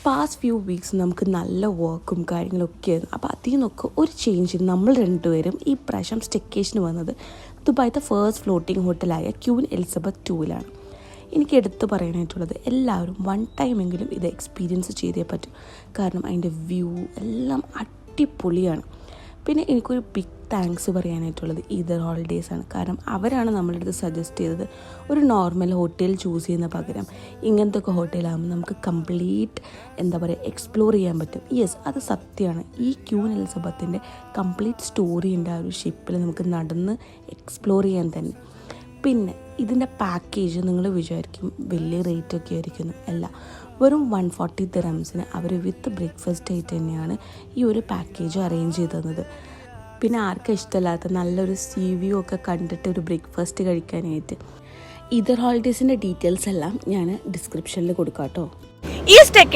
Past few weeks നമുക്ക് നല്ല വർക്കും കാര്യങ്ങളൊക്കെ ആയിരുന്നു. അപ്പോൾ അതിൽ നിന്നൊക്കെ ഒരു ചേഞ്ച് നമ്മൾ രണ്ടുപേരും ഈ പ്രാവശ്യം സ്റ്റെക്കേഷന് വന്നത് ദുബായിത്തെ ഫസ്റ്റ് ഫ്ലോട്ടിംഗ് ഹോട്ടലായ ക്യൂൻ എലിസബത്ത് 2-ലാണ്. എനിക്ക് എടുത്തു പറയാനായിട്ടുള്ളത് എല്ലാവരും വൺ ടൈമെങ്കിലും ഇത് എക്സ്പീരിയൻസ് ചെയ്തേ പറ്റും. കാരണം അതിൻ്റെ വ്യൂ എല്ലാം അടിപൊളിയാണ്. പിന്നെ എനിക്കൊരു ബിഗ് താങ്ക്സ് പറയാനായിട്ടുള്ളത് ഈദർ ഹോളിഡേയ്സാണ്. കാരണം അവരാണ് നമ്മളുടെ അടുത്ത് സജസ്റ്റ് ചെയ്തത് ഒരു നോർമൽ ഹോട്ടൽ ചൂസ് ചെയ്യുന്ന പകരം ഇങ്ങനത്തെ ഒക്കെ ഹോട്ടലാകുമ്പോൾ നമുക്ക് കംപ്ലീറ്റ് എക്സ്പ്ലോർ ചെയ്യാൻ പറ്റും. യെസ്, അത് സത്യമാണ്. ഈ ക്യൂൻ എലിസബത്തിൻ്റെ കംപ്ലീറ്റ് സ്റ്റോറി ഉണ്ട് ആ ഒരു ഷിപ്പിൽ നമുക്ക് നടന്ന് എക്സ്പ്ലോർ ചെയ്യാൻ തന്നെ. പിന്നെ ഇതിൻ്റെ പാക്കേജ് നിങ്ങൾ വിചാരിക്കും വലിയ റേറ്റൊക്കെ ആയിരിക്കുന്നു. അല്ല, വെറും 140 ദിറംസിന് അവർ വിത്ത് ബ്രേക്ക്ഫാസ്റ്റ് ആയിട്ട് തന്നെയാണ് ഈ ഒരു പാക്കേജ് അറേഞ്ച് ചെയ്ത് തന്നത്. പിന്നെ ആർക്കും ഇഷ്ടമല്ലാത്ത നല്ലൊരു സീ വ്യൂ ഒക്കെ കണ്ടിട്ട് ഒരു ബ്രേക്ക്ഫാസ്റ്റ് കഴിക്കാനായിട്ട്. ഈദർ ഹോളിഡേയ്സിൻ്റെ ഡീറ്റെയിൽസ് എല്ലാം ഞാൻ ഡിസ്ക്രിപ്ഷനിൽ കൊടുക്കാം കേട്ടോ. ഈ